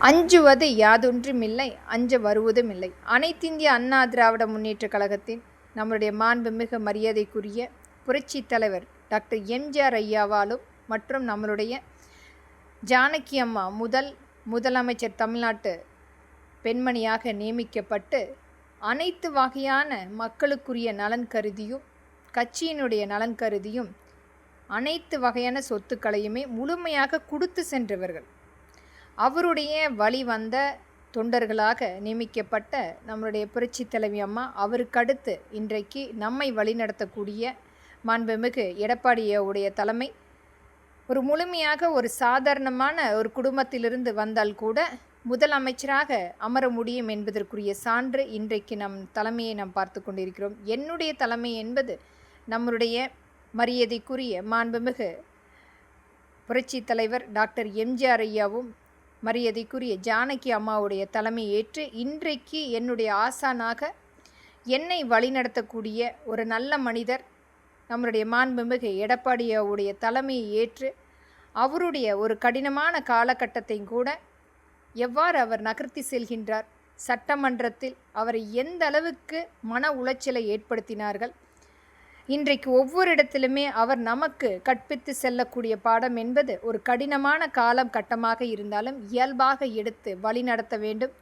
அஞ்சுவது யாதொன்றுமில்லை, அஞ்ச வருவதுமில்லை. அனைத்திந்திய அண்ணா திராவிட முன்னேற்றக் கழகத்தின் நம்முடைய மாண்புமிகு மரியாதைக்குரிய புரட்சித் தலைவர் டாக்டர் எம்ஜிஆர் ஐயாவாலும் மற்றும் நம்மளுடைய ஜானகி அம்மா முதலமைச்சர் தமிழ்நாட்டு பெண்மணியாக நியமிக்கப்பட்டு அனைத்து வகையான மக்களுக்குரிய நலன் கருதியும் கட்சியினுடைய நலன் கருதியும் அனைத்து வகையான சொத்துக்களையுமே முழுமையாக கொடுத்து சென்றவர்கள். அவருடைய வழி வந்த தொண்டர்களாக நியமிக்கப்பட்ட நம்மளுடைய புரட்சி தலைவி அம்மா அவருக்கடுத்து இன்றைக்கு நம்மை வழிநடத்தக்கூடிய மாண்புமிகு எடப்பாடியுடைய தலைமை ஒரு முழுமையாக ஒரு சாதாரணமான ஒரு குடும்பத்திலிருந்து வந்தால் கூட முதலமைச்சராக அமர முடியும் என்பதற்குரிய சான்று இன்றைக்கு நம் தலைமையை நாம் பார்த்து கொண்டிருக்கிறோம். என்னுடைய தலைமை என்பது நம்மளுடைய மரியாதைக்குரிய மாண்புமிகு புரட்சி தலைவர் டாக்டர் எம்ஜிஆர் ஐயாவும் மரியாதைக்குரிய ஜானகி அம்மாவுடைய தலைமை ஏற்று இன்றைக்கு என்னுடைய ஆசானாக என்னை வழிநடத்தக்கூடிய ஒரு நல்ல மனிதர் நம்மளுடைய மாண்புமிகு எடப்பாடியாவுடைய தலைமையை ஏற்று அவருடைய ஒரு கடினமான காலகட்டத்தையும் கூட எவ்வாறு அவர் நகர்த்தி செல்கின்றார், சட்டமன்றத்தில் அவரை எந்த அளவுக்கு மன உளைச்சலை ஏற்படுத்தினார்கள், இன்றைக்கு ஒவ்வொரு இடத்திலுமே அவர் நமக்கு கற்பித்து செல்லக்கூடிய பாடம் என்பது ஒரு கடினமான காலம் கட்டமாக இருந்தாலும் இயல்பாக எடுத்து வழி நடத்த வேண்டும்,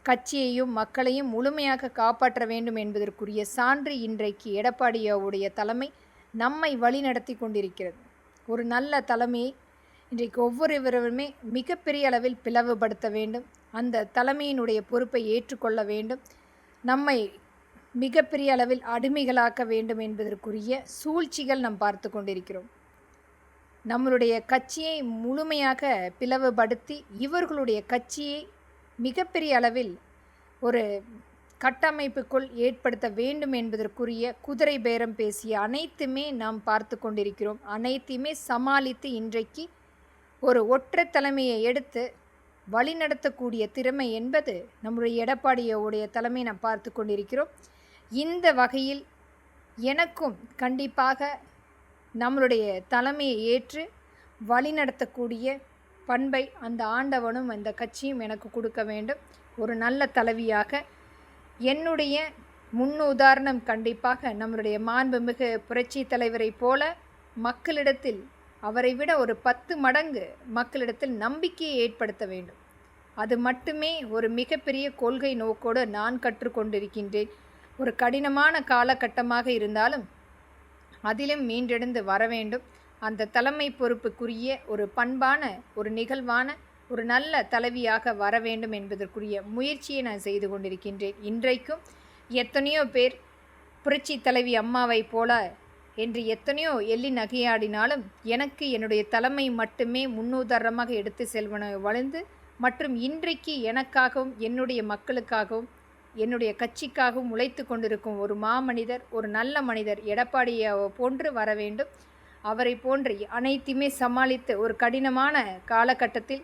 கட்சியையும் மக்களையும் முழுமையாக காப்பாற்ற வேண்டும் என்பதற்குரிய சான்று இன்றைக்கு எடப்பாடியாவுடைய தலைமை நம்மை வழி நடத்தி கொண்டிருக்கிறது. ஒரு நல்ல தலைமையை இன்றைக்கு ஒவ்வொருவருமே மிகப்பெரிய அளவில் பிளவுபடுத்த வேண்டும், அந்த தலைமையினுடைய பொறுப்பை ஏற்றுக்கொள்ள வேண்டும், நம்மை மிகப்பெரிய அளவில் அடிமைகளாக்க வேண்டும் என்பதற்குரிய சூழ்ச்சிகள் நாம் பார்த்து கொண்டிருக்கிறோம். நம்மளுடைய கட்சியை முழுமையாக பிளவுபடுத்தி இவர்களுடைய கட்சியை மிகப்பெரிய அளவில் ஒரு கட்டமைப்புக்குள் ஏற்படுத்த வேண்டும் என்பதற்குரிய குதிரை பேரம் பேசிய அனைத்துமே நாம் பார்த்து கொண்டிருக்கிறோம். அனைத்தையுமே சமாளித்து இன்றைக்கு ஒரு ஒற்றை தலைமையை எடுத்து வழிநடத்தக்கூடிய திறமை என்பது நம்முடைய எடப்பாடியோடைய தலைமை நாம் பார்த்து கொண்டிருக்கிறோம். இந்த வகையில் எனக்கும் கண்டிப்பாக நம்மளுடைய தலைமையை ஏற்று வழிநடத்தக்கூடிய பண்பை அந்த ஆண்டவனும் அந்த கட்சியும் எனக்கு கொடுக்க வேண்டும். ஒரு நல்ல தலைவியாக என்னுடைய முன்னுதாரணம் கண்டிப்பாக நம்மளுடைய மாண்புமிகு புரட்சி தலைவரை போல மக்களிடத்தில் அவரை விட ஒரு 10 மடங்கு மக்களிடத்தில் நம்பிக்கையை ஏற்படுத்த வேண்டும். அது மட்டுமே ஒரு மிகப்பெரிய கொள்கை நோக்கோடு நான் கற்றுக்கொண்டிருக்கின்றேன். ஒரு கடினமான காலகட்டமாக இருந்தாலும் அதிலும் மீண்டெழுந்து வர வேண்டும். அந்த தலைமை பொறுப்புக்குரிய ஒரு பண்பான ஒரு நிகழ்வான ஒரு நல்ல தலைவியாக வர வேண்டும் என்பதற்குரிய முயற்சியை நான் செய்து கொண்டிருக்கின்றேன். இன்றைக்கும் எத்தனையோ பேர் புரட்சி தலைவி அம்மாவை போல என்று எத்தனையோ எள்ளி நகையாடினாலும் எனக்கு என்னுடைய தலைமை மட்டுமே முன்னுதாரணமாக எடுத்து செல்வன வளர்ந்து மற்றும் இன்றைக்கு எனக்காகவும் என்னுடைய மக்களுக்காகவும் என்னுடைய கட்சிக்காகவும் உழைத்து கொண்டிருக்கும் ஒரு மாமனிதர், ஒரு நல்ல மனிதர் எடப்பாடியை போன்று வர வேண்டும். அவரை போன்று அனைத்துமே சமாளித்து ஒரு கடினமான காலகட்டத்தில்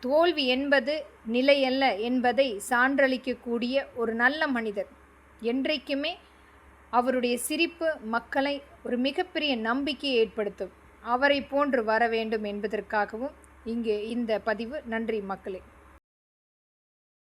தோல்வி என்பது நிலையல்ல என்பதை சான்றளிக்கக்கூடிய ஒரு நல்ல மனிதர். என்றைக்குமே அவருடைய சிரிப்பு மக்களை ஒரு மிகப்பெரிய நம்பிக்கையை ஏற்படுத்தும். அவரை போன்று வர வேண்டும் என்பதற்காகவும் இங்கு இந்த பதிவு. நன்றி மக்களே.